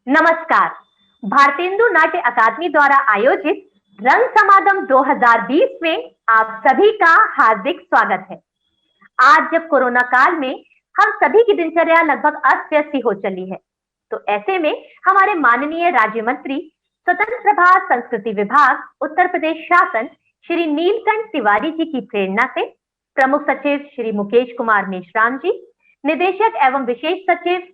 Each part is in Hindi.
नमस्कार। भारतेंदु नाट्य अकादमी द्वारा आयोजित रंग समागम 2020 में आप सभी का हार्दिक स्वागत है। आज जब कोरोना काल में हम सभी की दिनचर्या लगभग अस्त व्यस्त हो चली है, तो ऐसे में हमारे माननीय राज्य मंत्री स्वतंत्र प्रभार संस्कृति विभाग उत्तर प्रदेश शासन श्री नीलकंठ तिवारी जी की प्रेरणा से प्रमुख सचिव श्री मुकेश कुमार मेश्राम जी, निदेशक एवं विशेष सचिव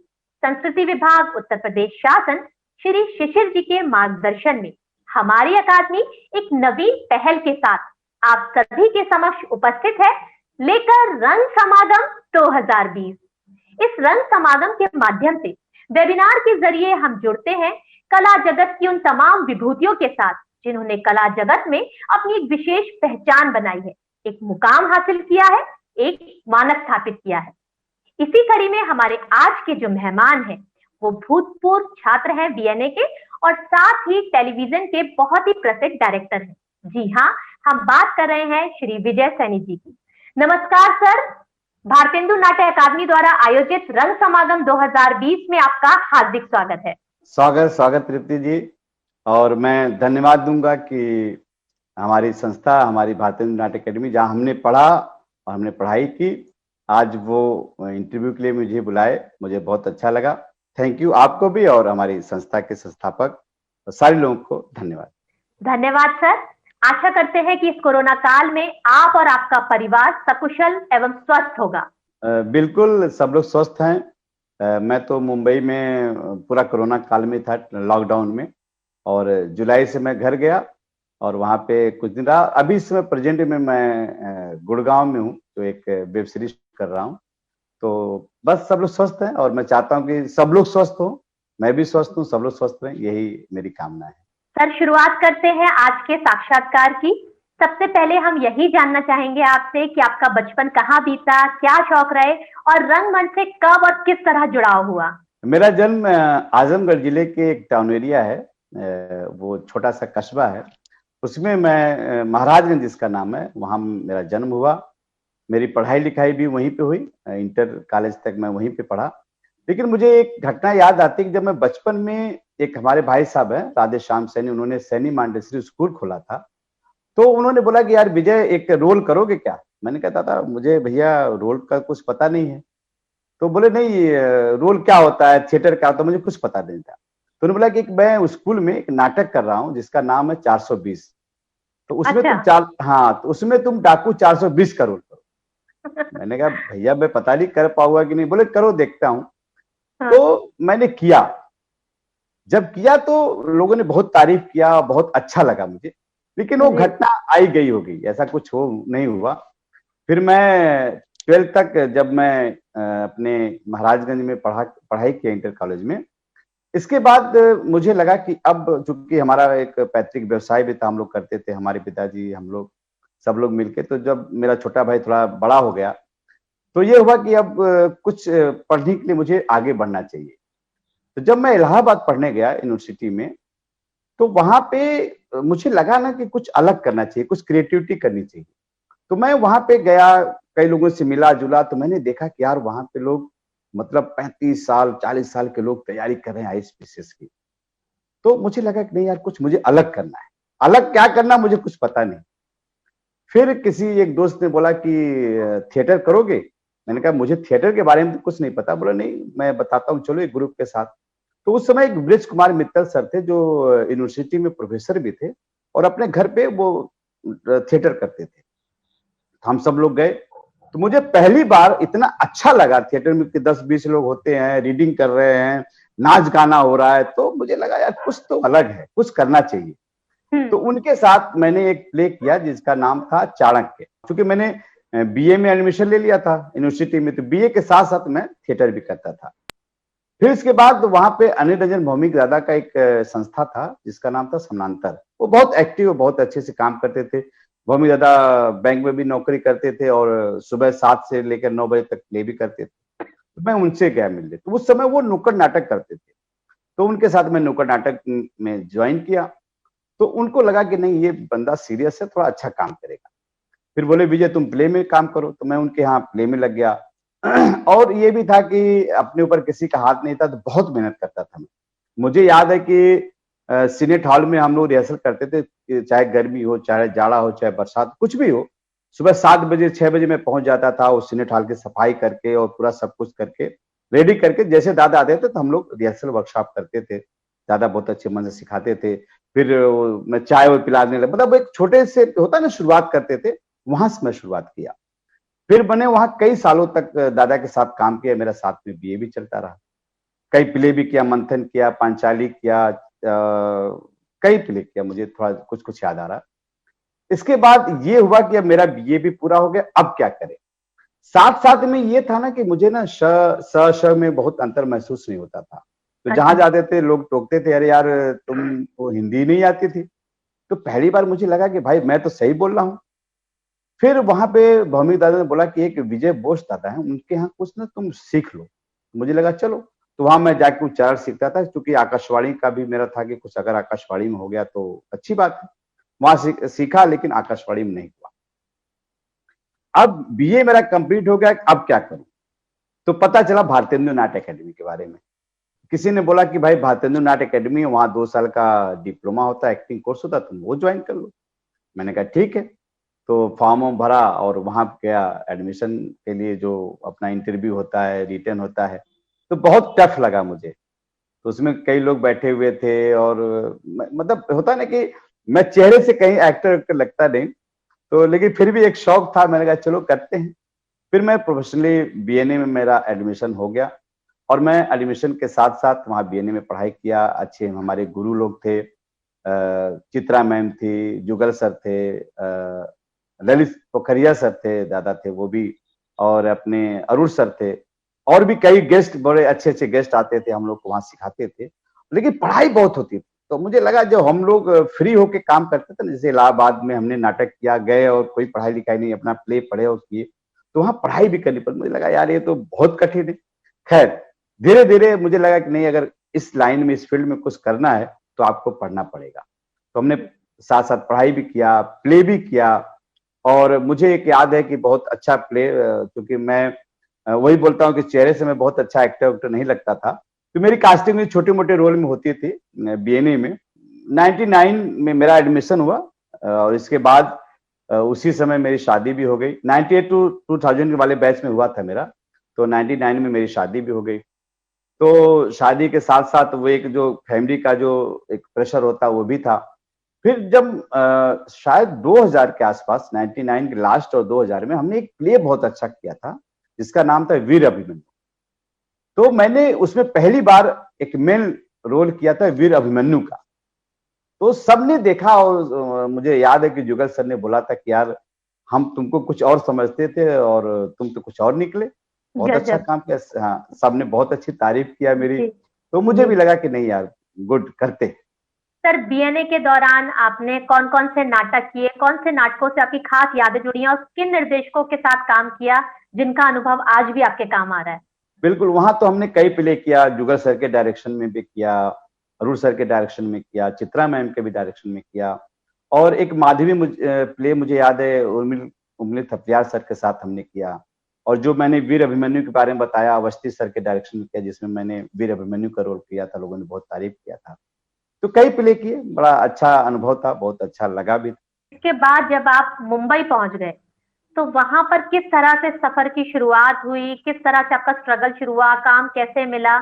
संस्कृति विभाग उत्तर प्रदेश शासन श्री शिशिर जी के मार्गदर्शन में हमारी अकादमी एक नवीन पहल के साथ आप सभी के समक्ष उपस्थित है, लेकर रंग समागम 2020। इस रंग समागम के माध्यम से वेबिनार के जरिए हम जुड़ते हैं कला जगत की उन तमाम विभूतियों के साथ जिन्होंने कला जगत में अपनी एक विशेष पहचान बनाई है, एक मुकाम हासिल किया है, एक मानक स्थापित किया है। इसी कड़ी में हमारे आज के जो मेहमान हैं वो भूतपूर्व छात्र हैं बीएनए के और साथ ही टेलीविजन के बहुत ही प्रसिद्ध डायरेक्टर हैं। जी हाँ, हम बात कर रहे हैं श्री विजय सैनी जी की। नमस्कार सर, भारतेंदु नाट्य अकादमी द्वारा आयोजित रंग समागम 2020 में आपका हार्दिक स्वागत है। स्वागत तृप्ति जी। और मैं धन्यवाद दूंगा कि हमारी संस्था, हमारी भारतेंदु नाट्य अकादमी, जहाँ हमने पढ़ा और हमने पढ़ाई की, आज वो इंटरव्यू के लिए मुझे बुलाए, मुझे बहुत अच्छा लगा। थैंक यू आपको भी और हमारी संस्था के संस्थापक और सारे लोगों को धन्यवाद। धन्यवाद सर। आशा करते हैं कि इस कोरोना काल में आप और आपका परिवार सकुशल एवं स्वस्थ होगा। बिल्कुल, सब लोग स्वस्थ हैं। मैं तो मुंबई में पूरा कोरोना काल में था, लॉकडाउन में, और जुलाई से मैं घर गया और वहाँ पे कुछ दिन रहा। अभी इस समय प्रेजेंट में मैं गुड़गांव में हूँ, तो एक वेब सीरीज कर रहा हूँ। तो बस सब लोग स्वस्थ हैं और मैं चाहता हूँ कि सब लोग स्वस्थ हो, मैं भी स्वस्थ हूँ, सब लोग स्वस्थ रहें, यही मेरी कामना है। सर, शुरुआत करते हैं आज के साक्षात्कार की। सबसे पहले हम यही जानना चाहेंगे आपसे कि आपका बचपन कहाँ बीता, क्या शौक रहे और रंगमंच से कब और किस तरह जुड़ाव हुआ? मेरा जन्म आजमगढ़ जिले के एक टाउन एरिया है, वो छोटा सा कस्बा है, उसमें मैं महाराजगंज जिसका नाम है, वहाँ मेरा जन्म हुआ। मेरी पढ़ाई लिखाई भी वहीं पे हुई, इंटर कॉलेज तक मैं वहीं पे पढ़ा। लेकिन मुझे एक घटना याद आती है कि जब मैं बचपन में, एक हमारे भाई साहब हैं राधे श्याम सैनी, उन्होंने सैनी मांडेसरी स्कूल खोला था, तो उन्होंने बोला कि यार विजय, एक रोल करोगे क्या? मैंने कहता था मुझे भैया रोल का कुछ पता नहीं है। तो बोले नहीं, रोल क्या होता है, थिएटर क्या होता है, मुझे कुछ पता नहीं था। तो उन्होंने बोला कि मैं स्कूल में एक नाटक कर रहा हूँ जिसका नाम है 420, तो उसमें तो उसमें तुम डाकू 420 का रोल करो। मैंने कहा भैया मैं पता नहीं कर पाऊंगा कि नहीं। बोले करो, देखता हूँ। तो मैंने किया। जब किया तो लोगों ने बहुत तारीफ किया, बहुत अच्छा लगा मुझे। लेकिन वो घटना आई गई होगी, ऐसा कुछ नहीं हुआ। फिर मैं 12th तक जब मैं अपने महाराजगंज में पढ़ाई किया इंटर कॉलेज में, इसके बाद मुझे लगा कि अब चूंकि हमारा एक पैतृक व्यवसाय भी था, हम लोग करते थे, हमारे पिताजी, हम लोग सब लोग मिलके। तो जब मेरा छोटा भाई थोड़ा बड़ा हो गया तो ये हुआ कि अब कुछ पढ़ने के लिए मुझे आगे बढ़ना चाहिए। तो जब मैं इलाहाबाद पढ़ने गया यूनिवर्सिटी में, तो वहां पे मुझे लगा ना कि कुछ अलग करना चाहिए, कुछ क्रिएटिविटी करनी चाहिए। तो मैं वहां पे गया, कई लोगों से मिला जुला, तो मैंने देखा कि यार वहां पे लोग मतलब 35 साल 40 साल के लोग तैयारी कर रहे हैं आईएएस की। तो मुझे लगा कि नहीं यार, कुछ मुझे अलग करना है। अलग क्या करना मुझे कुछ पता नहीं। फिर किसी एक दोस्त ने बोला कि थिएटर करोगे? मैंने कहा मुझे थिएटर के बारे में तो कुछ नहीं पता। बोला नहीं, मैं बताता हूँ, चलो एक ग्रुप के साथ। तो उस समय एक ब्रिज कुमार मित्तल सर थे जो यूनिवर्सिटी में प्रोफेसर भी थे और अपने घर पे वो थिएटर करते थे। हम सब लोग गए, तो मुझे पहली बार इतना अच्छा लगा थिएटर में कि 10-20 लोग होते हैं, रीडिंग कर रहे हैं, नाच गाना हो रहा है। तो मुझे लगा यार कुछ तो अलग है, कुछ करना चाहिए। तो उनके साथ मैंने एक प्ले किया जिसका नाम था चाणक्य। क्योंकि मैंने बीए में एडमिशन ले लिया था यूनिवर्सिटी में, तो बीए के साथ साथ मैं थिएटर भी करता था। फिर इसके बाद वहां पे अनिल रंजन भौमिक दादा का एक संस्था था जिसका नाम था समानांतर। वो बहुत एक्टिव, बहुत अच्छे से काम करते थे। भौमिक दादा बैंक में भी नौकरी करते थे और सुबह 7 से लेकर 9 बजे तक प्ले भी करते थे। तो मैं उनसे गया मिलने। तो उस समय वो नुक्कड़ नाटक करते थे, तो उनके साथ मैं नुक्कड़ नाटक में ज्वाइन किया। तो उनको लगा कि नहीं, ये बंदा सीरियस है, थोड़ा अच्छा काम करेगा। फिर बोले विजय तुम प्ले में काम करो। तो मैं उनके यहाँ प्ले में लग गया। और ये भी था कि अपने ऊपर किसी का हाथ नहीं था, तो बहुत मेहनत करता था मैं। मुझे याद है कि सीनेट हॉल में हम लोग रिहर्सल करते थे, चाहे गर्मी हो, चाहे जाड़ा हो, चाहे बरसात, कुछ भी हो। सुबह 7 बजे 6 बजे मैं पहुंच जाता था, उस सीनेट हॉल की सफाई करके और पूरा सब कुछ करके रेडी करके, जैसे दादा आते थे तो हम लोग रिहर्सल वर्कशॉप करते थे। दादा बहुत अच्छे मन से सिखाते थे। फिर मैं चाय वो पिलाने लगा, मतलब एक छोटे से होता है ना, शुरुआत करते थे, वहां से मैं शुरुआत किया। फिर मैंने वहां कई सालों तक दादा के साथ काम किया, मेरा साथ में बीए भी चलता रहा। कई प्ले भी किया, मंथन किया, पांचाली किया, कई प्ले किया, मुझे थोड़ा कुछ कुछ याद आ रहा। इसके बाद ये हुआ कि अब मेरा बीए भी पूरा हो गया, अब क्या करें। साथ साथ में ये था ना कि मुझे ना श में बहुत अंतर महसूस नहीं होता था। तो जहां अच्छा। जाते थे लोग टोकते थे, अरे यार तुम को हिंदी नहीं आती थी। तो पहली बार मुझे लगा कि भाई मैं तो सही बोल रहा हूँ। फिर वहां पे भौमिक दादा ने बोला कि एक विजय बोस दादा है, उनके यहाँ कुछ ना तुम सीख लो। मुझे लगा चलो, तो वहां मैं जाके उच्चारण सीखता था, क्योंकि आकाशवाणी का भी मेरा था कि कुछ अगर आकाशवाणी में हो गया तो अच्छी बात है। वहां सीखा, लेकिन आकाशवाणी में नहीं हुआ। अब बीए मेरा कंप्लीट हो गया, अब क्या करूं। तो पता चला भारतेंदु नाट्य अकेडमी के बारे में। किसी ने बोला कि भाई भारतेंदु नाट्य अकेडमी है, वहां 2 साल का डिप्लोमा होता है, एक्टिंग कोर्स होता है, तुम वो ज्वाइन कर लो। मैंने कहा ठीक है। तो फॉर्म वॉर्म भरा और वहां गया एडमिशन के लिए, जो अपना इंटरव्यू होता है, रिटर्न होता है। तो बहुत टफ लगा मुझे। तो उसमें कई लोग बैठे हुए थे, और मतलब होता है ना कि मैं चेहरे से कहीं एक्टर एक्टर लगता नहीं। तो लेकिन फिर भी एक शौक था, मैंने कहा चलो करते हैं। फिर मैं प्रोफेशनली बीएनए में मेरा एडमिशन हो गया, और मैं एडमिशन के साथ साथ वहाँ बीएनए में पढ़ाई किया। अच्छे हमारे गुरु लोग थे, चित्रा मैम थी, जुगल सर थे, ललित पोखरिया सर थे, दादा थे वो भी, और अपने अरुण सर थे। और भी कई गेस्ट, बड़े अच्छे अच्छे गेस्ट आते थे, हम लोग को वहां सिखाते थे। लेकिन पढ़ाई बहुत होती थी। तो मुझे लगा जो हम लोग फ्री होके काम करते थे ना, जैसे इलाहाबाद में हमने नाटक किया, गए और कोई पढ़ाई लिखाई नहीं, अपना प्ले पढ़े और किए, तो वहां पढ़ाई भी करनी पड़ी। मुझे लगा यार ये तो बहुत कठिन है। खैर, धीरे धीरे मुझे लगा कि नहीं, अगर इस लाइन में, इस फील्ड में कुछ करना है तो आपको पढ़ना पड़ेगा। तो हमने साथ साथ पढ़ाई भी किया, प्ले भी किया। और मुझे एक याद है कि बहुत अच्छा प्ले, क्योंकि मैं वही बोलता हूँ कि चेहरे से मैं बहुत अच्छा एक्टर उक्टर नहीं लगता था। तो मेरी कास्टिंग भी छोटे मोटे रोल में होती थी बीएनए में। 99 में मेरा एडमिशन हुआ, और इसके बाद उसी समय मेरी शादी भी हो गई। 98 टू 2000 वाले बैच में हुआ था मेरा। तो 99 में मेरी शादी भी हो गई। तो शादी के साथ साथ वो एक जो फैमिली का जो एक प्रेशर होता है वो भी था। फिर जब शायद 2000 के आसपास, 99 के लास्ट और 2000 में हमने एक प्ले बहुत अच्छा किया था, जिसका नाम था वीर अभिमन्यु। तो मैंने उसमें पहली बार एक मेन रोल किया था, वीर अभिमन्यु का। तो सबने देखा, और मुझे याद है कि जुगल सर ने बोला था कि यार हम तुमको कुछ और समझते थे और तुम तो कुछ और निकले, बहुत अच्छा गजब। काम किया। हाँ, सबने बहुत अच्छी तारीफ किया मेरी। जी। तो मुझे जी। भी लगा कि नहीं यार, गुड, करते। सर, बीएनए के दौरान आपने कौन कौन से नाटक किए, कौन से नाटकों से आपकी खास यादें जुड़ी हैं, और किन निर्देशकों के साथ काम किया जिनका अनुभव आज भी आपके काम आ रहा है? बिल्कुल, वहां तो हमने कई प्ले किया, जुगल सर के डायरेक्शन में भी किया, अरुण सर के डायरेक्शन में किया, चित्रा मैम के भी डायरेक्शन में किया। और एक माधवी प्ले मुझे याद है, उर्मिल उर्मिल थपलियार सर के साथ हमने किया। और जो मैंने वीर अभिमन्यु के बारे में बताया, अवस्थी सर के डायरेक्शन में किया, जिसमें मैंने वीर अभिमन्यु का रोल किया था, लोगों ने बहुत तारीफ किया था। तो कई प्ले किए, बड़ा अच्छा अनुभव था, बहुत अच्छा लगा भी। इसके बाद जब आप मुंबई पहुंच गए, तो वहां पर किस तरह से सफर की शुरुआत हुई, किस तरह से आपका स्ट्रगल शुरू हुआ, काम कैसे मिला,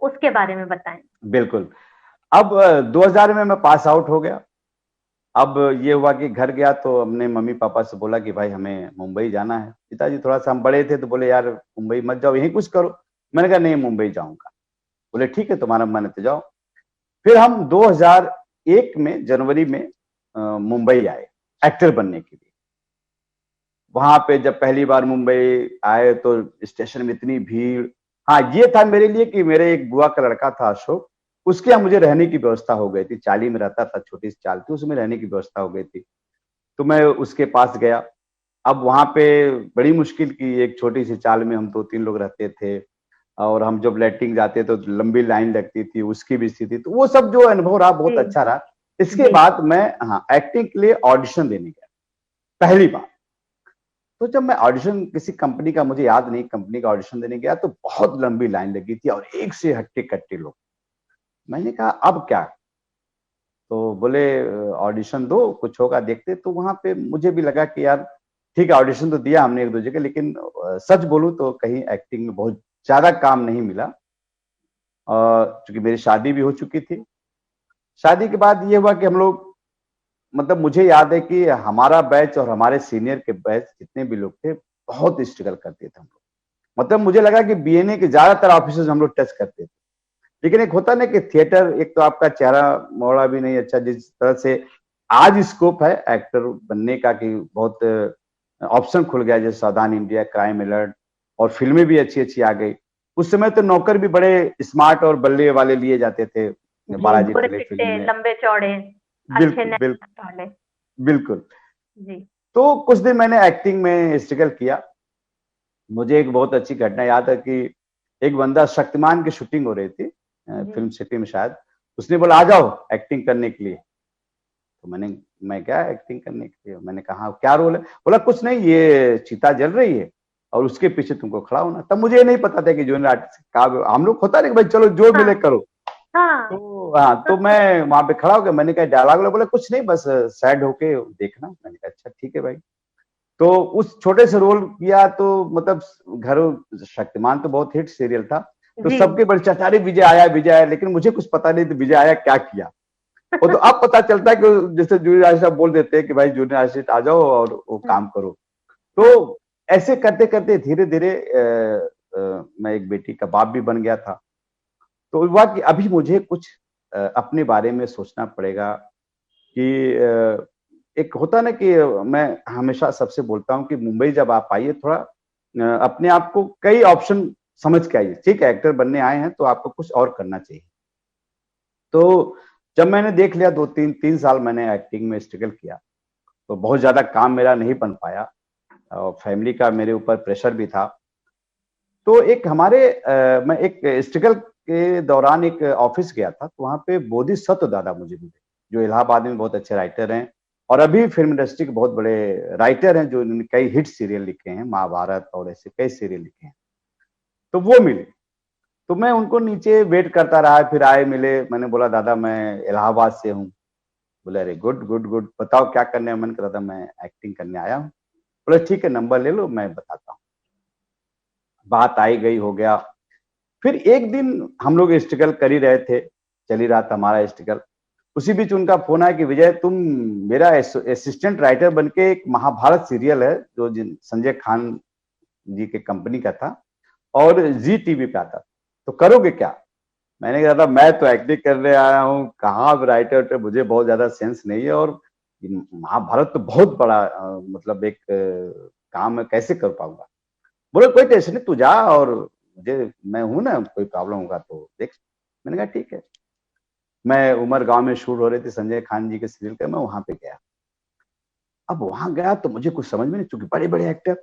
उसके बारे में बताएं। बिल्कुल। अब 2000 में मैं पास आउट हो गया। अब ये हुआ कि घर गया तो हमने मम्मी पापा से बोला कि भाई हमें मुंबई जाना है। पिताजी थोड़ा सा, हम बड़े थे तो बोले यार मुंबई मत जाओ, यहीं कुछ करो। मैंने कहा नहीं, मुंबई जाऊंगा। बोले ठीक है, तुम्हारा मन है तो जाओ। फिर हम 2001 में जनवरी में मुंबई आए एक्टर बनने के लिए। वहां पे जब पहली बार मुंबई आए तो स्टेशन में इतनी भीड़। हाँ, ये था मेरे लिए कि मेरे एक बुआ का लड़का था अशोक, उसके यहाँ मुझे रहने की व्यवस्था हो गई थी। चाली में रहता था, छोटी सी चाल थी, उसमें रहने की व्यवस्था हो गई थी। तो मैं उसके पास गया। अब वहां पे बड़ी मुश्किल की, एक छोटी सी चाल में हम 2-3 लोग रहते थे, और हम जब लैट्रिन जाते तो लंबी लाइन लगती थी, उसकी भी स्थिति। तो वो सब जो अनुभव रहा बहुत जी। अच्छा रहा। इसके जी। बाद मैं, हाँ, एक्टिंग के लिए ऑडिशन देने गया पहली बार। तो जब मैं ऑडिशन किसी कंपनी का, मुझे याद नहीं, कंपनी का ऑडिशन देने गया, तो बहुत लंबी लाइन लगी थी और एक से हट्टे कट्टे लोग। मैंने कहा अब क्या? तो बोले ऑडिशन दो, कुछ होगा देखते। तो वहां पे मुझे भी लगा कि यार ठीक है, ऑडिशन तो दिया हमने एक दो जगह, लेकिन सच बोलूं तो कहीं एक्टिंग में बहुत ज्यादा काम नहीं मिला। क्योंकि मेरी शादी भी हो चुकी थी। शादी के बाद ये हुआ कि हम लोग, मतलब मुझे याद है कि हमारा बैच और हमारे सीनियर के बैच जितने भी लोग थे, बहुत स्ट्रगल करते थे हम लोग। मतलब मुझे लगा कि बीएनए के ज्यादातर ऑफिसर्स हम लोग टच करते थे। लेकिन एक होता ना कि थिएटर, एक तो आपका चेहरा मोड़ा भी नहीं अच्छा, जिस तरह से आज स्कोप है एक्टर बनने का कि बहुत ऑप्शन खुल गया, जैसे सावधान इंडिया, क्राइम अलर्ट, और फिल्में भी अच्छी अच्छी आ गई। उस समय तो नौकर भी बड़े स्मार्ट और बल्ले वाले लिए जाते थे जी, बालाजी गोरे टेलीफिल्म चिट्टे, में। लंबे चौड़े, अच्छे बिल्कुल नैन बिल्कुल वाले। बिल्कुल। जी, तो कुछ दिन मैंने एक्टिंग में स्ट्रगल किया। मुझे एक बहुत अच्छी घटना याद है कि एक बंदा, शक्तिमान की शूटिंग हो रही थी जी, फिल्म सिटी में शायद, उसने बोला आ जाओ एक्टिंग करने के लिए। तो मैं क्या एक्टिंग करने के लिए? मैंने कहा "हाँ, क्या रोल है?" बोला कुछ नहीं, ये चिता जल रही है और उसके पीछे तुमको खड़ा होना। तब मुझे ये नहीं पता था कि जूनियर आर्टिस्ट का हम लोग होता नहीं कि भाई चलो जो मिले हाँ, करो। हाँ, तो हाँ, तो मैं वहां पे खड़ा हो गया। मैंने कहा डायलॉग, बोला कुछ नहीं, बस साइड होके देखना। मैंने कहा अच्छा ठीक है भाई। तो उस छोटे से रोल किया तो मतलब घर, शक्तिमान तो बहुत हिट सीरियल था। तो जी। सबके बड़े चचारी विजय आया, विजय आया, लेकिन मुझे कुछ पता नहीं था विजय आया क्या किया। वो तो अब पता चलता है कि जैसे जूनियर आर्टिस्ट साहब बोल देते हैं कि भाई जूनियर आर्टिस्ट आ जाओ और वो काम करो। हाँ, तो ऐसे करते करते धीरे धीरे मैं एक बेटी का बाप भी बन गया था। तो हुआ कि अभी मुझे कुछ अपने बारे में सोचना पड़ेगा कि एक होता ना कि मैं हमेशा सबसे बोलता हूँ कि मुंबई जब आप आइए, थोड़ा अपने आप को कई ऑप्शन समझ के आइए। ठीक है, एक्टर बनने आए हैं तो आपको कुछ और करना चाहिए। तो जब मैंने देख लिया, 2 3 3 साल मैंने एक्टिंग में स्ट्रगल किया, तो बहुत ज्यादा काम मेरा नहीं बन पाया और फैमिली का मेरे ऊपर प्रेशर भी था। तो एक मैं एक स्ट्रगल के दौरान एक ऑफिस गया था, तो वहां पे बोधिसत्व दादा मुझे मिले, जो इलाहाबाद में बहुत अच्छे राइटर हैं और अभी फिल्म इंडस्ट्री के बहुत बड़े राइटर हैं, जो इन्होंने कई हिट सीरियल लिखे हैं, महाभारत और ऐसे कई सीरियल लिखे हैं। तो वो मिले, तो मैं उनको नीचे वेट करता रहा, फिर आए मिले। मैंने बोला दादा मैं इलाहाबाद से हूँ। बोले अरे गुड गुड गुड, बताओ क्या करने है? मैंने कहा दादा मैं एक्टिंग करने आया हूँ। बोले ठीक है, नंबर ले लो, मैं बताता हूँ। बात आई गई हो गया। फिर एक दिन हम लोग स्ट्रगल कर ही रहे थे, चल ही रहा था हमारा स्ट्रगल। उसी बीच उनका फोन आया कि विजय तुम मेरा असिस्टेंट राइटर बन के, एक महाभारत सीरियल है जो संजय खान जी के कंपनी का था और जी टीवी पे आता था, तो करोगे क्या? मैंने कहा था मैं तो एक्टिंग करने आया हूँ, कहाँ राइटर, मुझे बहुत ज्यादा सेंस नहीं है, और महाभारत तो बहुत बड़ा मतलब एक काम है, कैसे कर पाऊंगा? बोले कोई टेंशन नहीं, तू जा और मुझे, मैं हूं ना, कोई प्रॉब्लम होगा तो देख। मैंने कहा ठीक है। मैं उमर गांव में शूट हो रही थी संजय खान जी के सीरियल का, मैं वहां पे गया। अब वहां गया तो मुझे कुछ समझ में नहीं, चूंकि बड़े बड़े एक्टर,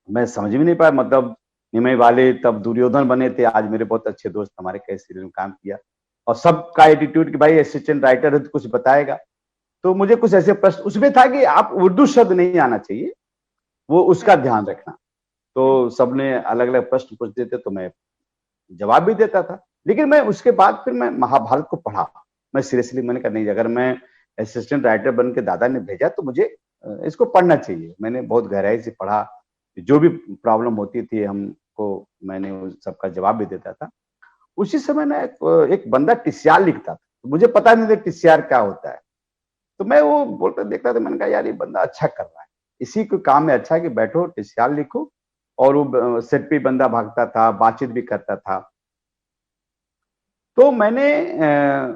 मैं समझ भी नहीं पाया। मतलब निमय वाले तब दुर्योधन बने थे, आज मेरे बहुत अच्छे दोस्त, हमारे कई सीरियल में काम किया, और सबका एटीट्यूड कि भाई असिस्टेंट राइटर है तो कुछ बताएगा। तो मुझे कुछ ऐसे प्रश्न उसमें था कि आप उर्दू शब्द नहीं आना चाहिए, वो उसका ध्यान रखना। तो सबने अलग अलग प्रश्न पूछते थे तो मैं जवाब भी देता था। लेकिन मैं उसके बाद फिर मैं महाभारत को पढ़ा। मैं सीरियसली मैंने कहा नहीं, अगर मैं असिस्टेंट राइटर बन के दादा ने भेजा तो मुझे इसको पढ़ना चाहिए। मैंने बहुत गहराई से पढ़ा, जो भी प्रॉब्लम होती थी हमको, मैंने उस सबका जवाब भी देता था। उसी समय ना एक बंदा टीसीआर लिखता था, मुझे पता नहीं था टीसीआर क्या होता है। तो मैं वो बोलता देखता था, मैंने कहा यार ये बंदा अच्छा कर रहा है, इसी को काम में अच्छा है कि बैठो टीसीआर लिखो। और वो सेट पे बंदा भागता था, बातचीत भी करता था। तो मैंने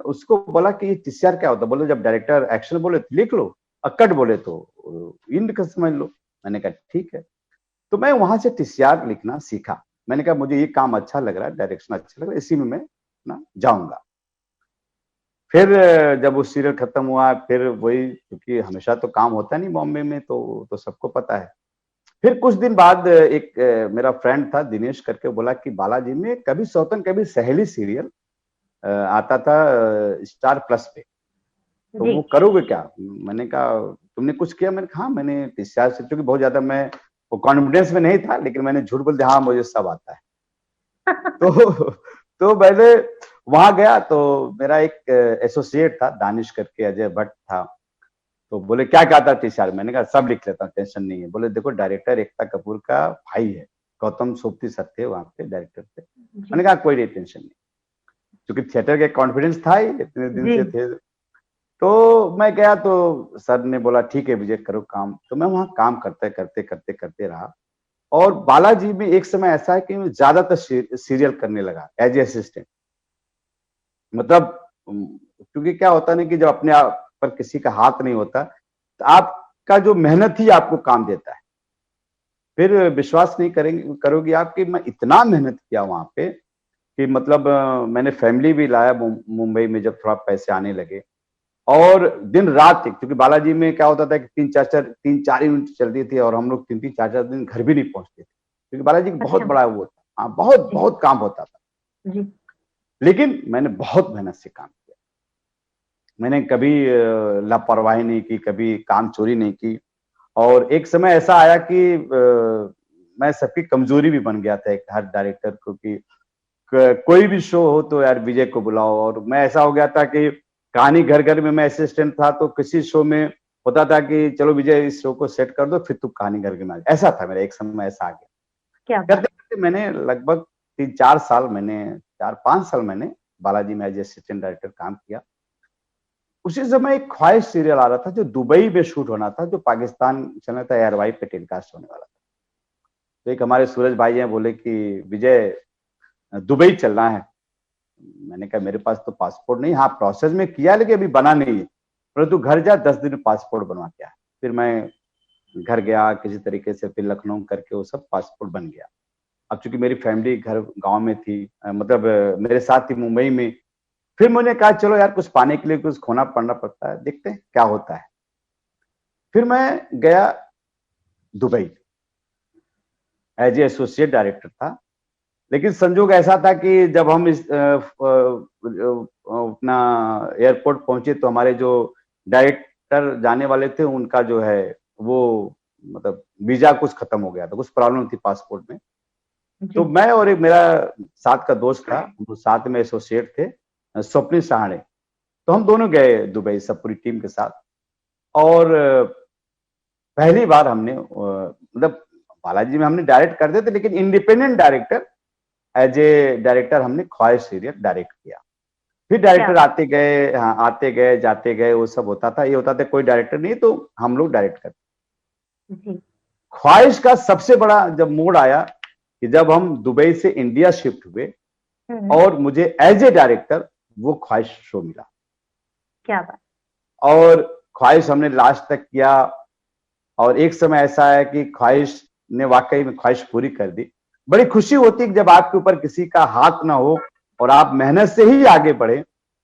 उसको बोला कि टीसीआर क्या होता है? बोले जब डायरेक्टर एक्शन बोले तो लिख लो, और कट बोले तो इंड का समझ लो। मैंने कहा ठीक है। तो मैं वहां से टीसीआर लिखना सीखा। मैंने कहा मुझे ये काम अच्छा लग रहा है, डायरेक्शन अच्छा लग रहा है, इसी में मैं ना जाऊंगा। फिर जब वो सीरियल खत्म हुआ, फिर वही, क्योंकि हमेशा तो काम होता नहीं बॉम्बे में, तो सबको पता है। फिर कुछ दिन बाद एक मेरा फ्रेंड था दिनेश करके, बोला कि बालाजी में कभी सौतन कभी सहेली सीरियल आता था स्टार प्लस पे, तो जी। वो करोगे क्या? मैंने कहा तुमने कुछ किया? मैंने कहा हाँ, मैंने डिस्चार्ज से, क्योंकि बहुत ज्यादा मैं वो कॉन्फिडेंस में नहीं था, लेकिन मैंने झूठ बोल दिया हाँ मुझे सब आता है। तो तो मैंने वहां गया तो मेरा एक एसोसिएट था, दानिश करके, अजय भट्ट था। तो बोले क्या क्या था टीसीआर, मैंने कहा सब लिख लेता हूँ, टेंशन नहीं है। बोले देखो डायरेक्टर एकता कपूर का भाई है, गौतम सोपती सर थे वहां पे डायरेक्टर थे। मैंने कहा कोई नहीं, टेंशन नहीं, क्योंकि थिएटर का कॉन्फिडेंस था ही, इतने दिन से थे। तो मैं गया तो सर ने बोला ठीक है विजय करो काम। तो मैं वहां काम करते करते करते करते रहा। और बालाजी में एक समय ऐसा है कि मैं ज्यादातर सीरियल करने लगा एज ए असिस्टेंट। मतलब क्योंकि क्या होता है ना कि जब अपने आप पर किसी का हाथ नहीं होता तो आपका जो मेहनत ही आपको काम देता है। फिर विश्वास नहीं करेंगे करोगे आप कि मैं इतना मेहनत किया वहां पे कि मतलब मैंने फैमिली भी लाया मुंबई में जब थोड़ा पैसे आने लगे। और दिन रात, क्योंकि बालाजी में क्या होता था कि 3-4 यूनिट चलती थी और हम लोग 3-4 दिन घर भी नहीं पहुंचते थे, क्योंकि बालाजी बहुत बड़ा वो था। हाँ, बहुत बहुत काम होता था। लेकिन मैंने बहुत मेहनत से काम किया, मैंने कभी लापरवाही नहीं की, कभी काम चोरी नहीं की। और एक समय ऐसा आया कि मैं सबकी कमजोरी भी बन गया था एक हर डायरेक्टर को कि कोई भी शो हो तो यार विजय को बुलाओ। और मैं ऐसा हो गया था कि कहानी घर घर में मैं असिस्टेंट था, तो किसी शो में होता था कि चलो विजय इस शो को सेट कर दो, फिर तू कहानी घर में आ जा। ऐसा था मेरा, एक समय ऐसा आ गया। करते करते मैंने लगभग 4-5 साल मैंने बालाजी में एज असिस्टेंट डायरेक्टर काम किया। उसी समय एक ख्वाहिश सीरियल आ रहा था जो दुबई में शूट होना था, जो पाकिस्तान चलना था, एयरवाई पे टेलीकास्ट होने वाला था। तो एक हमारे सूरज भाई हैं, बोले कि विजय दुबई चलना है। मैंने कहा मेरे पास तो पासपोर्ट नहीं, हाँ प्रोसेस में किया लेकिन अभी बना नहीं है, परंतु घर जा 10 दिन में पासपोर्ट बनवा के आया। फिर मैं घर गया किसी तरीके से, फिर लखनऊ करके वो सब पासपोर्ट बन गया। अब चूंकि मेरी फैमिली घर गांव में थी, मतलब मेरे साथ थी मुंबई में। फिर मैंने कहा चलो यार कुछ पाने के लिए कुछ खोना पड़ना पड़ता है, देखते हैं क्या होता है। फिर मैं गया Dubai, as a associate director था। लेकिन संजोग ऐसा था कि जब हम इस अपना एयरपोर्ट पहुंचे तो हमारे जो डायरेक्टर जाने वाले थे उनका जो है वो मतलब वीजा कुछ खत्म हो गया था, कुछ प्रॉब्लम थी पासपोर्ट में। तो मैं और एक मेरा साथ का दोस्त था, वो साथ में एसोसिएट थे, स्वप्निल सहाणे। तो हम दोनों गए दुबई सब पूरी टीम के साथ। और पहली बार हमने मतलब बालाजी में हमने डायरेक्ट करते थे, लेकिन independent director as a director हमने ख्वाहिश सीरियल डायरेक्ट किया। फिर डायरेक्टर आते गए, हाँ आते गए जाते गए, वो सब होता था। ये होता था कोई डायरेक्टर नहीं तो हम लोग डायरेक्ट करते। ख्वाहिश का सबसे बड़ा जब मोड़ आया कि जब हम दुबई से इंडिया शिफ्ट हुए और मुझे एज ए डायरेक्टर वो ख्वाहिश शो मिला। क्या बात। और ख्वाहिश हमने लास्ट तक किया। और एक समय ऐसा है कि ख्वाहिश ने वाकई में ख्वाहिश पूरी कर दी। बड़ी खुशी होती है जब आपके ऊपर किसी का हाथ ना हो और आप मेहनत से ही आगे बढ़े,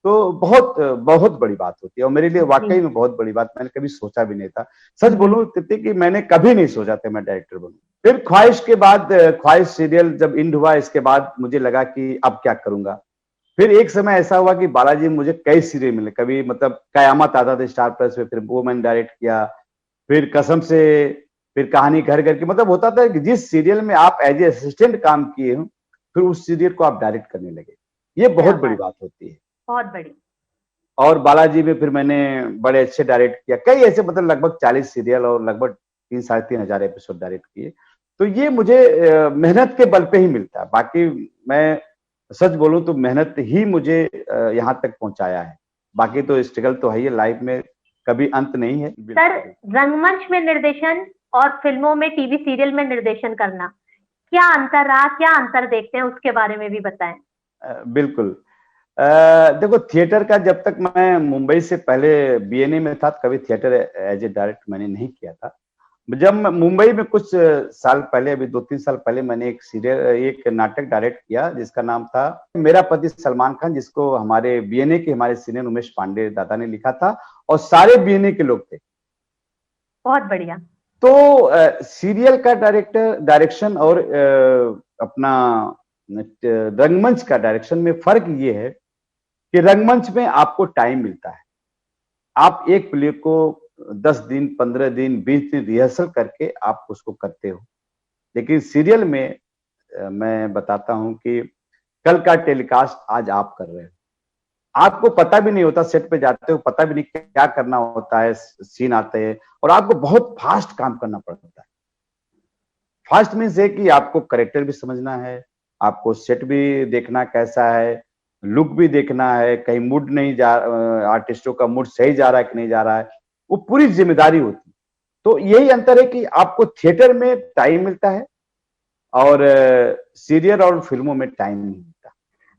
तो बहुत बहुत बड़ी बात होती है। और मेरे लिए वाकई में बहुत बड़ी बात, मैंने कभी सोचा भी नहीं था। सच बोलूं कि मैंने कभी नहीं सोचा था मैं डायरेक्टर बनूं। फिर ख्वाहिश के बाद, ख्वाहिश सीरियल जब इंड हुआ, इसके बाद मुझे लगा कि अब क्या करूंगा। फिर एक समय ऐसा हुआ कि बालाजी में मुझे कई सीरियल मिले, कभी मतलब कयामत आता था स्टार प्लस पे, फिर वो मैंने डायरेक्ट किया। फिर कसम से, फिर कहानी घर घर की। मतलब होता था कि जिस सीरियल में आप एज ए असिस्टेंट काम किए हो, फिर उस सीरियल को आप डायरेक्ट करने लगे। ये बहुत बड़ी बात होती है, बहुत बड़ी। और बालाजी में फिर मैंने बड़े अच्छे डायरेक्ट किया, कई ऐसे मतलब लगभग 40 सीरियल और लगभग 3-3.5 हजार एपिसोड डायरेक्ट किए। तो ये मुझे मेहनत के बल पे ही मिलता है। बाकी मैं सच बोलूं तो मेहनत ही मुझे यहाँ तक पहुंचाया है। बाकी तो स्ट्रगल तो है ही, लाइफ में कभी अंत नहीं है। सर, रंगमंच में निर्देशन और फिल्मों में, टीवी सीरियल में निर्देशन करना, क्या अंतर रहा, क्या अंतर देखते हैं, उसके बारे में भी बताएं। बिल्कुल। देखो थिएटर का, जब तक मैं मुंबई से पहले बीएनए में था कभी थिएटर एज ए डायरेक्ट मैंने नहीं किया था। जब मुंबई में कुछ साल पहले, अभी 2-3 साल पहले, मैंने एक सीरियल, एक नाटक डायरेक्ट किया जिसका नाम था मेरा पति सलमान खान, जिसको हमारे बीएनए के हमारे सीनियर उमेश पांडे दादा ने लिखा था और सारे बीएनए के लोग थे। बहुत बढ़िया। तो सीरियल का डायरेक्शन और अपना रंगमंच का डायरेक्शन में फर्क ये है कि रंगमंच में आपको टाइम मिलता है। आप एक प्ले को 10 दिन, 15 दिन, 20 दिन रिहर्सल करके आप उसको करते हो। लेकिन सीरियल में मैं बताता हूं कि कल का टेलीकास्ट आज आप कर रहे हो, आपको पता भी नहीं होता, सेट पे जाते हो पता भी नहीं क्या करना होता है, सीन आते हैं और आपको बहुत फास्ट काम करना पड़ता है। फास्ट मीन्स है कि आपको करेक्टर भी समझना है, आपको सेट भी देखना कैसा है, लुक भी देखना है, कहीं मूड नहीं जा, आर्टिस्टों का मूड सही जा रहा है कि नहीं जा रहा है, वो पूरी जिम्मेदारी होती है। तो यही अंतर है कि आपको थिएटर में टाइम मिलता है और सीरियल और फिल्मों में टाइम नहीं मिलता।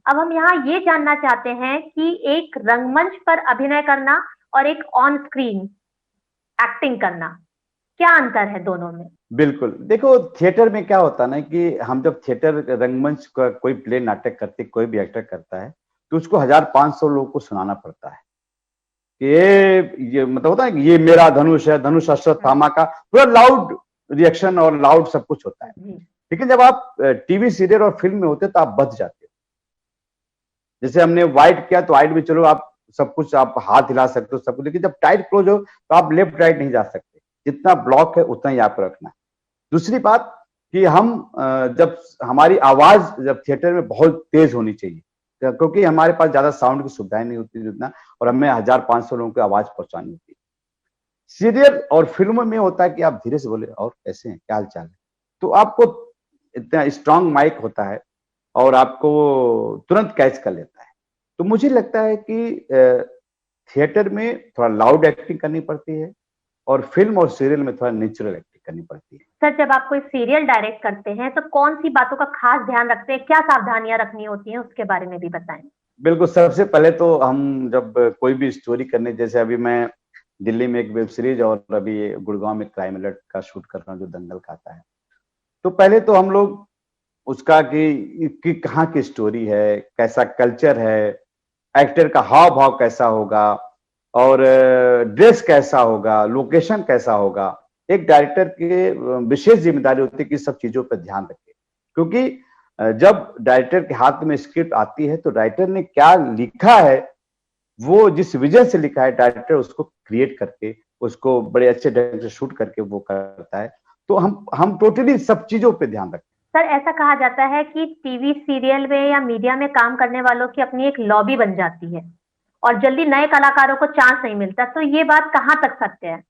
अब हम यहाँ ये जानना चाहते हैं कि एक रंगमंच पर अभिनय करना और एक ऑन स्क्रीन एक्टिंग करना, क्या अंतर है दोनों में? बिल्कुल, देखो थिएटर में क्या होता है ना कि हम जब थिएटर रंगमंच का कोई प्ले नाटक करते, कोई भी एक्टर करता है तो उसको 1500 लोगों को सुनाना पड़ता है कि ये मतलब होता है कि ये मेरा धनुष है, धनुष अश्वत्थामा का, पूरा लाउड रिएक्शन और लाउड सब कुछ होता है। लेकिन जब आप टीवी सीरियल और फिल्म में होते तो आप बच जाते हो। जैसे हमने वाइड किया तो वाइड में चलो आप सब कुछ आप हाथ हिला सकते हो सब कुछ, लेकिन जब टाइट क्लोज हो तो आप लेफ्ट राइट नहीं जा सकते, जितना ब्लॉक है उतना ही आपको रखना है। दूसरी बात कि हम जब हमारी आवाज जब थिएटर में बहुत तेज होनी चाहिए, क्योंकि हमारे पास ज्यादा साउंड की सुविधाएं नहीं होती जितना, और हमें 1500 लोगों की आवाज पहुंचानी होती है। सीरियल और फिल्म में होता है कि आप धीरे से बोले और कैसे हैं, क्या हाल चाल है, तो आपको इतना स्ट्रांग माइक होता है और आपको तुरंत कैच कर लेता है। तो मुझे लगता है कि थिएटर में थोड़ा लाउड एक्टिंग करनी पड़ती है और फिल्म और सीरियल में थोड़ा नेचुरल एक्टिंग करनी पड़ती है। सर, जब आप कोई सीरियल डायरेक्ट करते हैं तो कौन सी बातों का खास ध्यान रखते हैं, क्या सावधानियां रखनी होती हैं, उसके बारे में भी बताएं। बिल्कुल, सबसे पहले तो हम जब कोई भी स्टोरी करने, जैसे अभी मैं दिल्ली में एक वेब सीरीज और अभी गुड़गांव में क्राइम अलर्ट का शूट कर रहा हूँ जो दंगल का आता है, तो पहले तो हम लोग उसका कि कहाँ की स्टोरी है, कैसा कल्चर है, एक्टर का हाव भाव कैसा होगा और ड्रेस कैसा होगा, लोकेशन कैसा होगा। एक डायरेक्टर की विशेष जिम्मेदारी होती है कि सब चीजों पर ध्यान रखे, क्योंकि जब डायरेक्टर के हाथ में स्क्रिप्ट आती है तो राइटर ने क्या लिखा है, वो जिस विजन से लिखा है डायरेक्टर उसको क्रिएट करके उसको बड़े अच्छे ढंग से शूट करके वो करता है। तो हम टोटली सब चीजों पे ध्यान रखते हैं। सर, ऐसा कहा जाता है कि टीवी सीरियल में या मीडिया में काम करने वालों की अपनी एक लॉबी बन जाती है और जल्दी नए कलाकारों को चांस नहीं मिलता, तो ये बात कहाँ तक सत्य है?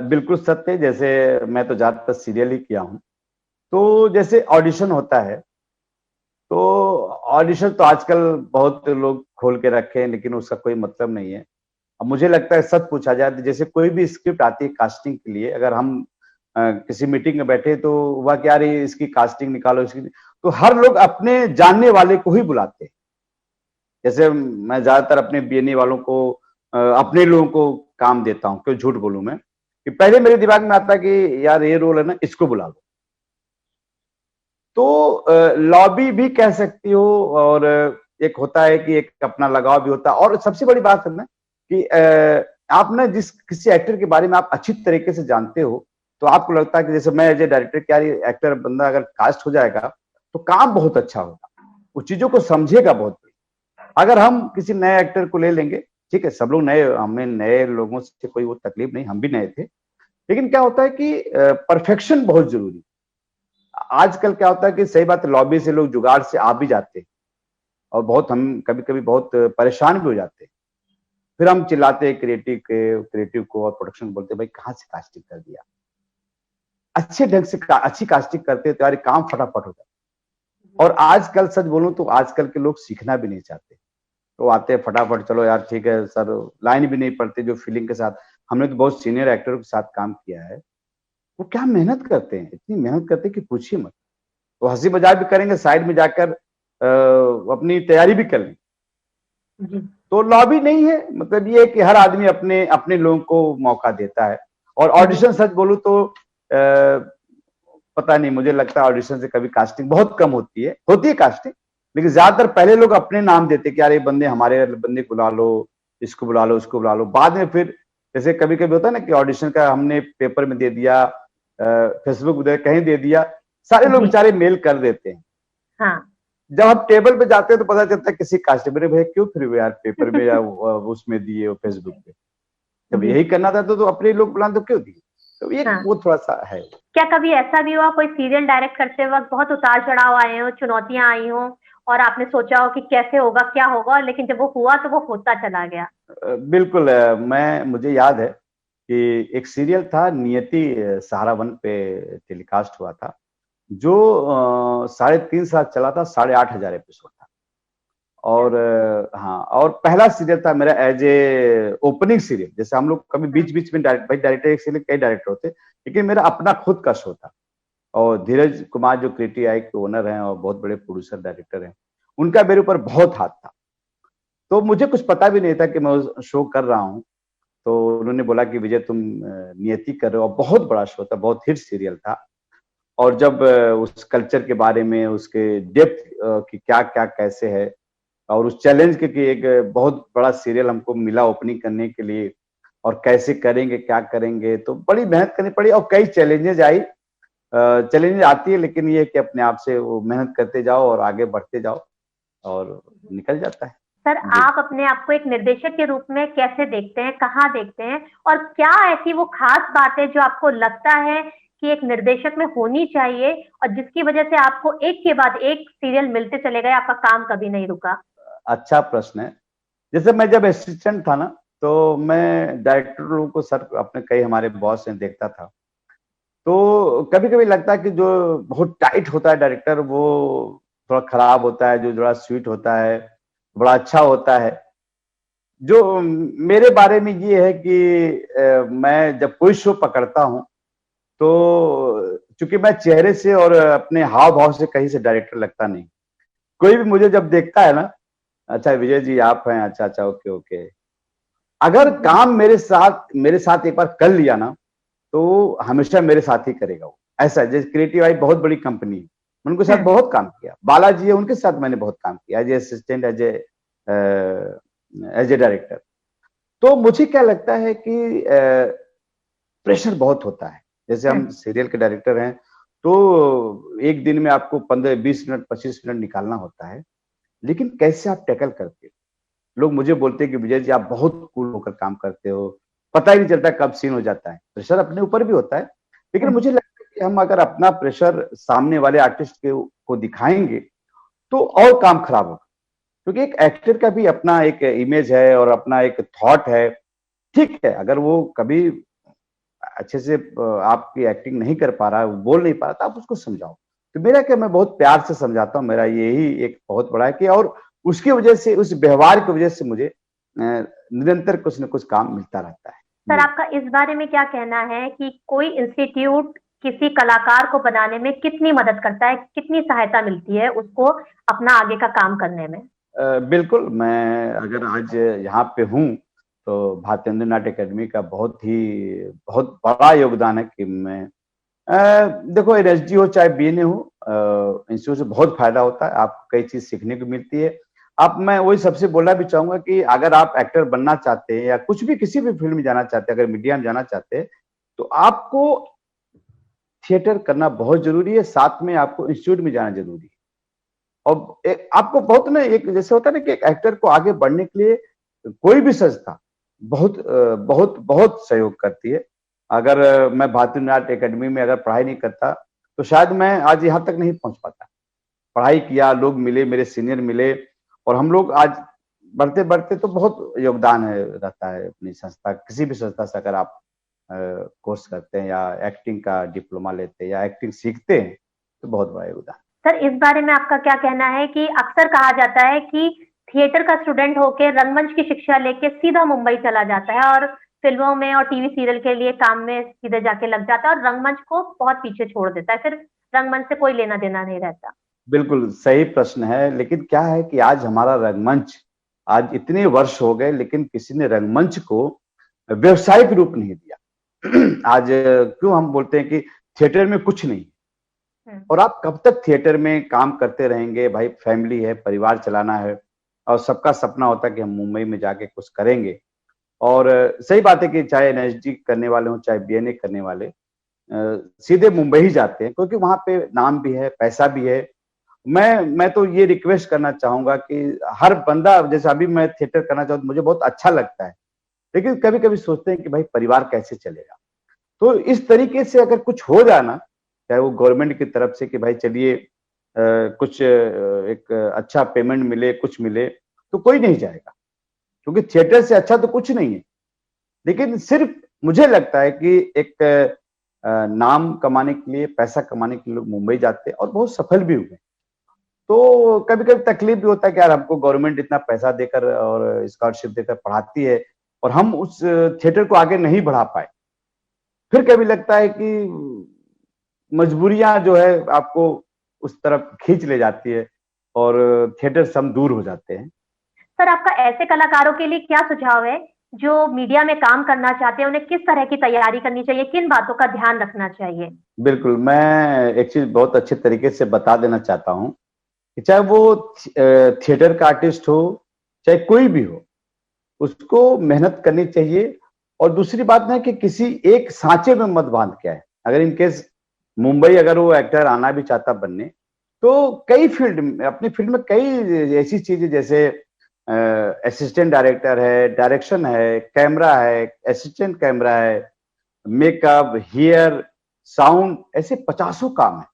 बिल्कुल सत्य है। जैसे मैं तो ज्यादातर सीरियल ही किया हूँ, तो जैसे ऑडिशन होता है तो ऑडिशन तो आजकल बहुत लोग खोल के रखे हैं, लेकिन उसका कोई मतलब नहीं है। अब मुझे लगता है सच पूछा जाए तो जैसे कोई भी स्क्रिप्ट आती है कास्टिंग के लिए, अगर हम किसी मीटिंग में बैठे तो हुआ क्या रही इसकी कास्टिंग निकालो इसकी, तो हर लोग अपने जानने वाले को ही बुलाते हैं। जैसे मैं ज्यादातर अपने बीएनए वालों को अपने लोगों को काम देता हूँ, क्यों झूठ बोलूं मैं, कि पहले मेरे दिमाग में आता है कि यार ये रोल है ना, इसको बुला लो। तो लॉबी भी कह सकती हो और एक होता है कि एक अपना लगाव भी होता है। और सबसे बड़ी बात है ना कि आप ना जिस किसी एक्टर के बारे में आप अच्छी तरीके से जानते हो तो आपको लगता है कि जैसे मैं एज ए डायरेक्टर, क्या एक्टर बंदा अगर कास्ट हो जाएगा तो काम बहुत अच्छा होगा, उस चीजों को समझेगा बहुत। अगर हम किसी नए एक्टर को ले लेंगे, ठीक है सब लोग नए, हमें नए लोगों से कोई वो तकलीफ नहीं, हम भी नए थे, लेकिन क्या होता है कि परफेक्शन बहुत जरूरी है। आजकल क्या होता है कि सही बात है, लॉबी से लोग जुगाड़ से आ भी जाते हैं और बहुत हम कभी कभी बहुत परेशान भी हो जाते हैं। फिर हम चिल्लाते हैं क्रिएटिव को और प्रोडक्शन को, बोलते हैं भाई कहाँ से कास्टिंग कर दिया। अच्छे ढंग से अच्छी कास्टिंग करते तो यार काम फटाफट हो जाता। और आजकल सच बोलूं तो आजकल के लोग सीखना भी नहीं चाहते, तो आते हैं फटाफट, चलो यार ठीक है सर, लाइन भी नहीं पढ़ते जो फीलिंग के साथ। हमने तो बहुत सीनियर एक्टरों के साथ काम किया है, वो क्या मेहनत करते हैं, इतनी मेहनत करते हैं कि पूछिए मत। वो हंसी मजाक भी करेंगे, साइड में जाकर अपनी तैयारी भी कर लें। तो लॉबी नहीं है, मतलब ये है कि हर आदमी अपने अपने लोगों को मौका देता है। और ऑडिशन सच बोलूं तो पता नहीं, मुझे लगता है ऑडिशन से कभी कास्टिंग बहुत कम होती है कास्टिंग, लेकिन ज्यादातर पहले लोग अपने नाम देते कि यार ये बंदे हमारे बंदे को बुला लो, इसको बुला लो, उसको बुला लो। बाद में फिर जैसे कभी कभी होता है ना कि ऑडिशन का हमने पेपर में दे दिया, फेसबुक कहीं दे दिया, सारे लोग बेचारे मेल कर देते हैं। हाँ। जब हम टेबल पे जाते हैं तो पता चलता है किसी कास्ट, मेरे भाई क्यों फिर यार पेपर में या उसमें दिए फेसबुक पे, जब यही करना था तो अपने लोग बुला तो क्यों दिए। तो ये वो थोड़ा सा है। क्या कभी ऐसा भी हुआ कोई सीरियल डायरेक्ट करते वक्त बहुत उतार चढ़ाव आए हो, चुनौतियां आई हो और आपने सोचा हो कि कैसे होगा, क्या होगा, लेकिन जब वो हुआ तो वो होता चला गया? बिल्कुल, मुझे याद है कि एक सीरियल था नियति, सहारा वन पे टेलीकास्ट हुआ था, जो 3.5 साल चला था, 8,500 एपिसोड था। और हाँ, और पहला सीरियल था मेरा एज ए ओपनिंग सीरियल। जैसे हम लोग कभी बीच बीच में डायरेक्टर एक सीरियल कई डायरेक्टर होते, लेकिन मेरा अपना खुद का शो था। और धीरज कुमार जो क्रिएटिव आई के ओनर हैं और बहुत बड़े प्रोड्यूसर डायरेक्टर हैं, उनका मेरे ऊपर बहुत हाथ था। तो मुझे कुछ पता भी नहीं था कि मैं उस शो कर रहा हूँ। तो उन्होंने बोला कि विजय तुम नियति कर रहे हो, बहुत बड़ा शो था, बहुत हिट सीरियल था। और जब उस कल्चर के बारे में, उसके डेप्थ की क्या क्या कैसे है, और उस चैलेंज के कि एक बहुत बड़ा सीरियल हमको मिला ओपनिंग करने के लिए, और कैसे करेंगे, क्या करेंगे, तो बड़ी मेहनत करनी पड़ी और कई चैलेंजेस आई। चैलेंजेस आती है, लेकिन ये कि अपने आप से वो मेहनत करते जाओ और आगे बढ़ते जाओ और निकल जाता है। सर, आप अपने आप को एक निर्देशक के रूप में कैसे देखते हैं, कहाँ देखते हैं, और क्या ऐसी वो खास बात है जो आपको लगता है कि एक निर्देशक में होनी चाहिए और जिसकी वजह से आपको एक के बाद एक सीरियल मिलते चले गए, आपका काम कभी नहीं रुका? अच्छा प्रश्न है। जैसे मैं जब असिस्टेंट था ना, तो मैं डायरेक्टर लोगों को, सर अपने कई हमारे बॉस ने देखता था, तो कभी कभी लगता है कि जो बहुत टाइट होता है डायरेक्टर, वो थोड़ा खराब होता है, जो थोड़ा स्वीट होता है बड़ा अच्छा होता है। जो मेरे बारे में ये है कि मैं जब कोई शो पकड़ता हूँ, तो चूंकि मैं चेहरे से और अपने हाव भाव से कहीं से डायरेक्टर लगता नहीं। कोई भी मुझे जब देखता है ना, अच्छा विजय जी आप हैं, अच्छा अच्छा, ओके ओके। अगर काम मेरे साथ एक बार कर लिया ना, तो हमेशा मेरे साथ ही करेगा वो। ऐसा जैसे क्रिएटिव आई बहुत बड़ी कंपनी है, मैं उनके साथ बहुत काम किया। बालाजी है, उनके साथ मैंने बहुत काम किया as a assistant, as a director. तो मुझे क्या लगता है कि प्रेशर बहुत होता है। जैसे हम सीरियल के डायरेक्टर हैं, तो एक दिन में आपको 15-20 मिनट 25 मिनट निकालना होता है, लेकिन कैसे आप टैकल करते हो। लोग मुझे बोलते हैं कि विजय जी आप बहुत कूल होकर काम करते हो, पता ही नहीं चलता कब सीन हो जाता है। प्रेशर अपने ऊपर भी होता है, लेकिन मुझे लगता है कि हम अगर अपना प्रेशर सामने वाले आर्टिस्ट को दिखाएंगे, तो और काम खराब होगा। क्योंकि एक एक्टर का भी अपना एक इमेज है और अपना एक थॉट है। ठीक है, अगर वो कभी अच्छे से आपकी एक्टिंग नहीं कर पा रहा है, बोल नहीं पा रहा, तो आप उसको समझाओ। तो मेरा क्या, मैं बहुत प्यार से समझाता हूँ। मेरा यही एक बहुत बड़ा है कि, और उसकी वजह से, उस व्यवहार की वजह से मुझे निरंतर कुछ न कुछ काम मिलता रहता है। सर, आपका इस बारे में क्या कहना है कि कोई इंस्टीट्यूट किसी कलाकार को बनाने में कितनी मदद करता है, कितनी सहायता मिलती है उसको अपना आगे का काम करने में? बिल्कुल, मैं अगर आज यहाँ पे हूँ, तो भारतेंदु नाट्य अकेडमी का बहुत बड़ा योगदान है कि मैं देखो, एनएसडी हो चाहे बीएनए हो, इंस्टीट्यूट से बहुत फायदा होता है। आपको कई चीज सीखने को मिलती है। आप, मैं वही सबसे बोलना भी चाहूंगा कि अगर आप एक्टर बनना चाहते हैं या कुछ भी किसी भी फील्ड में जाना चाहते हैं, अगर मीडिया में जाना चाहते हैं, तो आपको थिएटर करना बहुत जरूरी है, साथ में आपको इंस्टीट्यूट में जाना जरूरी है। और आपको बहुत ना, एक जैसे होता है ना कि एक एक्टर को आगे बढ़ने के लिए कोई भी संस्था बहुत बहुत सहयोग करती है। अगर मैं भारतीय नाट्य अकेडमी में अगर पढ़ाई नहीं करता, तो शायद मैं आज यहाँ तक नहीं पहुंच पाता। पढ़ाई किया, लोग मिले, मेरे सीनियर मिले, और हम लोग आज बढ़ते बढ़ते, तो बहुत योगदान है रहता है अपनी संस्था, किसी भी संस्था से अगर आप कोर्स करते हैं या एक्टिंग का डिप्लोमा लेते हैं या एक्टिंग सीखते हैं, तो बहुत बड़ा योगदान। सर, इस बारे में आपका क्या कहना है कि अक्सर कहा जाता है कि थिएटर का स्टूडेंट होकर रंगमंच की शिक्षा लेके सीधा मुंबई चला जाता है और फिल्मों में और टीवी सीरियल के लिए काम में सीधे जाके लग जाता है और रंगमंच को बहुत पीछे छोड़ देता है, फिर रंगमंच से कोई लेना देना नहीं रहता। बिल्कुल सही प्रश्न है, लेकिन क्या है कि आज हमारा रंगमंच, आज इतने वर्ष हो गए, लेकिन किसी ने रंगमंच को व्यवसायिक रूप नहीं दिया। आज क्यों हम बोलते हैं कि थिएटर में कुछ नहीं, और आप कब तक थिएटर में काम करते रहेंगे भाई। फैमिली है, परिवार चलाना है, और सबका सपना होता है कि हम मुंबई में जाके कुछ करेंगे। और सही बात है कि चाहे एनएसडी करने वाले हों, चाहे बीएनए करने वाले, सीधे मुंबई ही जाते हैं, क्योंकि वहां पे नाम भी है, पैसा भी है। मैं तो ये रिक्वेस्ट करना चाहूंगा कि हर बंदा, जैसे अभी मैं थिएटर करना चाहूँ, मुझे बहुत अच्छा लगता है, लेकिन कभी कभी सोचते हैं कि भाई परिवार कैसे चलेगा। तो इस तरीके से अगर कुछ हो जाए ना, चाहे वो गवर्नमेंट की तरफ से कि भाई चलिए कुछ एक अच्छा पेमेंट मिले, कुछ मिले, तो कोई नहीं जाएगा, क्योंकि थिएटर से अच्छा तो कुछ नहीं है। लेकिन सिर्फ मुझे लगता है कि एक नाम कमाने के लिए, पैसा कमाने के लिए लोग मुंबई जाते हैं और बहुत सफल भी हुए। तो कभी-कभी तकलीफ भी होता है कि यार हमको गवर्नमेंट इतना पैसा देकर और स्कॉलरशिप देकर पढ़ाती है और हम उस थिएटर को आगे नहीं बढ़ा पाए। फिर कभी लगता है कि मजबूरियां जो है आपको उस तरफ खींच ले जाती है और थिएटर से हम दूर हो जाते हैं। सर, आपका ऐसे कलाकारों के लिए क्या सुझाव है जो मीडिया में काम करना चाहते हैं? उन्हें किस तरह की तैयारी करनी चाहिए, किन बातों का ध्यान रखना चाहिए? बिल्कुल, मैं एक चीज बहुत अच्छे तरीके से बता देना चाहता हूँ कि चाहे वो थिएटर का आर्टिस्ट हो, चाहे कोई भी हो, उसको मेहनत करनी चाहिए। और दूसरी बात है कि किसी एक सांचे में मत बांध के आए। अगर इन केस मुंबई अगर वो एक्टर आना भी चाहता बनने, तो कई फील्ड में, अपनी फील्ड में कई ऐसी चीजें, जैसे असिस्टेंट डायरेक्टर है, डायरेक्शन है, कैमरा है, असिस्टेंट कैमरा है, मेकअप, हेयर, साउंड, ऐसे पचासों काम है।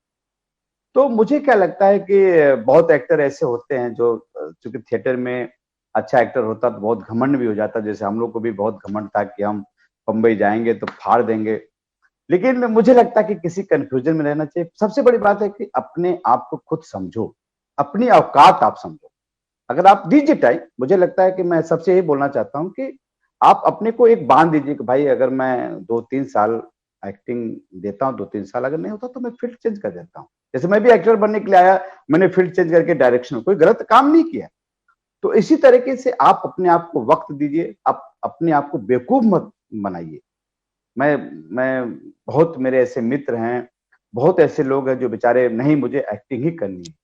तो मुझे क्या लगता है कि बहुत एक्टर ऐसे होते हैं जो चूंकि थिएटर में अच्छा एक्टर होता तो बहुत घमंड भी हो जाता, जैसे हम लोग को भी बहुत घमंड था कि हम बम्बई जाएंगे तो फाड़ देंगे। लेकिन मुझे लगता है कि किसी कंफ्यूजन में रहना चाहिए। सबसे बड़ी बात है कि अपने आप को खुद समझो, अपनी औकात आप समझो। अगर आप दीजिए टाइम, मुझे लगता है कि मैं सबसे यही बोलना चाहता हूँ कि आप अपने को एक बांध दीजिए कि भाई अगर मैं 2-3 साल एक्टिंग देता हूँ, 2-3 साल अगर नहीं होता तो मैं फील्ड चेंज कर देता हूँ। जैसे मैं भी एक्टर बनने के लिए आया, मैंने फील्ड चेंज करके डायरेक्शन, कोई गलत काम नहीं किया। तो इसी तरीके से आप अपने आप को वक्त दीजिए, आप अपने आप को बेवकूफ मत बनाइए। मैं बहुत, मेरे ऐसे मित्र हैं, बहुत ऐसे लोग हैं जो बेचारे नहीं, मुझे एक्टिंग ही करनी है,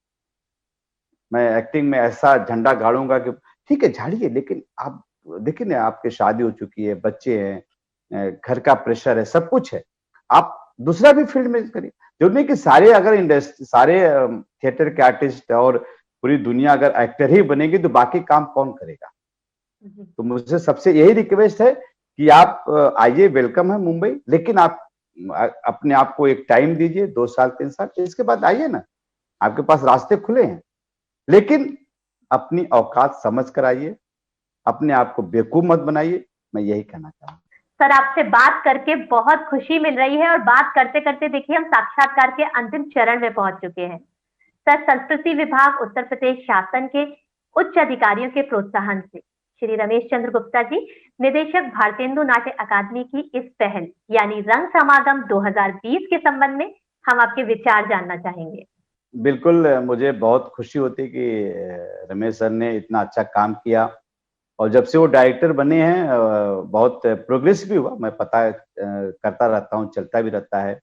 मैं एक्टिंग में ऐसा झंडा गाड़ूंगा कि ठीक है झाड़िए, लेकिन आप देखिए ना, आपकी शादी हो चुकी है, बच्चे हैं, घर का प्रेशर है, सब कुछ है। आप दूसरा भी फील्ड में करिए। जरूरी नहीं कि सारे, अगर इंडस्ट्री सारे थिएटर के आर्टिस्ट और पूरी दुनिया अगर एक्टर ही बनेगी तो बाकी काम कौन करेगा। तो मुझसे सबसे यही रिक्वेस्ट है कि आप आइए, वेलकम है मुंबई, लेकिन आप अपने आप को एक टाइम दीजिए, 2 साल 3 साल, इसके बाद आइए ना, आपके पास रास्ते खुले हैं। लेकिन अपनी औकात समझ कर आइए, अपने आप को बेवकूफ मत बनाइए, मैं यही कहना चाहूंगा। सर, आपसे बात करके बहुत खुशी मिल रही है और बात करते करते देखिए हम साक्षात्कार के अंतिम चरण में पहुंच चुके हैं। सर, संस्कृति विभाग उत्तर प्रदेश शासन के उच्च अधिकारियों के प्रोत्साहन से श्री रमेश चंद्र गुप्ता जी, निदेशक भारतेंदु नाट्य अकादमी की इस पहल यानी रंग समागम 2020 के संबंध में हम आपके विचार जानना चाहेंगे। बिल्कुल, मुझे बहुत खुशी होती कि रमेश सर ने इतना अच्छा काम किया और जब से वो डायरेक्टर बने हैं बहुत प्रोग्रेस भी हुआ। मैं पता करता रहता हूँ, चलता भी रहता है।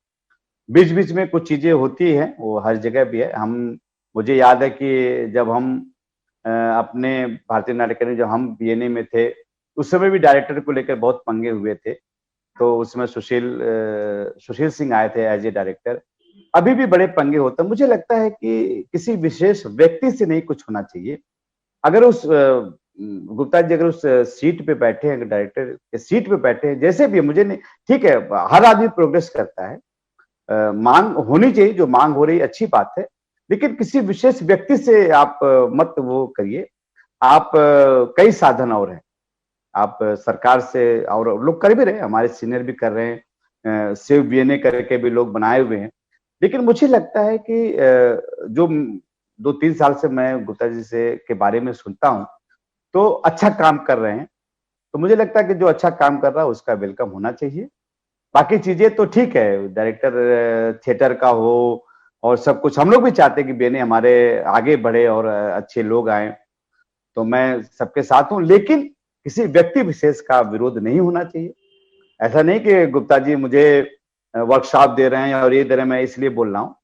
बीच बीच में कुछ चीजें होती हैं, वो हर जगह भी है। हम, मुझे याद है कि जब हम अपने भारतीय नाट्य अकादमी, जब हम बीएनए में थे, उस समय भी डायरेक्टर को लेकर बहुत पंगे हुए थे। तो उसमें सुशील सिंह आए थे एज ए डायरेक्टर। अभी भी बड़े पंगे होते हैं। मुझे लगता है कि किसी विशेष व्यक्ति से नहीं कुछ होना चाहिए। अगर उस गुप्ता जी अगर उस सीट पे बैठे हैं, डायरेक्टर के सीट पे बैठे हैं, जैसे भी है, मुझे नहीं, ठीक है, हर आदमी प्रोग्रेस करता है, मांग होनी चाहिए, जो मांग हो रही अच्छी बात है, लेकिन किसी विशेष व्यक्ति से आप मत वो करिए। आप कई साधन और हैं, आप सरकार से, और लोग कर भी रहे हैं, हमारे सीनियर भी कर रहे हैं, सेव बीएनए करके भी लोग बनाए हुए हैं। लेकिन मुझे लगता है कि जो 2-3 साल से मैं गुप्ता जी से के बारे में सुनता हूँ, तो अच्छा काम कर रहे हैं। तो मुझे लगता है कि जो अच्छा काम कर रहा है उसका वेलकम होना चाहिए। बाकी चीजें तो ठीक है, डायरेक्टर थिएटर का हो और सब कुछ, हम लोग भी चाहते हैं कि बीएनए हमारे आगे बढ़े और अच्छे लोग आए। तो मैं सबके साथ हूँ, लेकिन किसी व्यक्ति विशेष का विरोध नहीं होना चाहिए। ऐसा नहीं कि गुप्ता जी मुझे वर्कशॉप दे रहे हैं और ये दे रहे हैं, मैं इसलिए बोल रहा हूँ।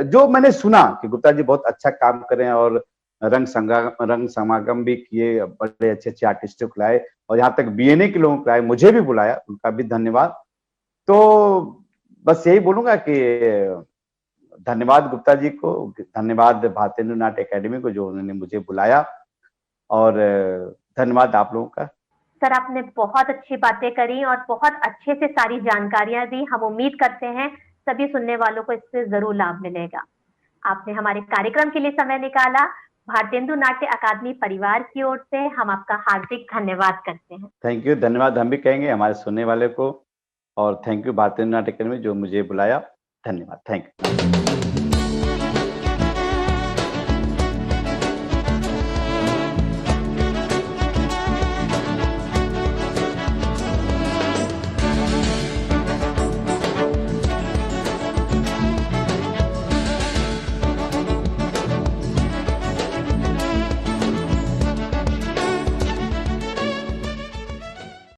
जो मैंने सुना कि गुप्ता जी बहुत अच्छा काम कर रहे हैं और रंग समागम भी किए, बड़े अच्छे अच्छे आर्टिस्टों को लाए और यहाँ तक बीएनए के लोगों को लाए, मुझे भी बुलाया, उनका भी धन्यवाद। तो बस यही बोलूंगा कि धन्यवाद गुप्ता जी को, धन्यवाद भारतेंदु नाट्य अकेडमी को जो उन्होंने मुझे बुलाया, और धन्यवाद आप लोगों का। सर, आपने बहुत अच्छी बातें करी और बहुत अच्छे से सारी जानकारियां दी। हम उम्मीद करते हैं सभी सुनने वालों को इससे जरूर लाभ मिलेगा। आपने हमारे कार्यक्रम के लिए समय निकाला। भारतेंदु नाट्य अकादमी परिवार की ओर से हम आपका हार्दिक धन्यवाद करते हैं। थैंक यू, धन्यवाद हम भी कहेंगे हमारे सुनने वाले को, और थैंक यू भारतेंदु नाट्य अकादमी जो मुझे बुलाया। धन्यवाद, थैंक यू।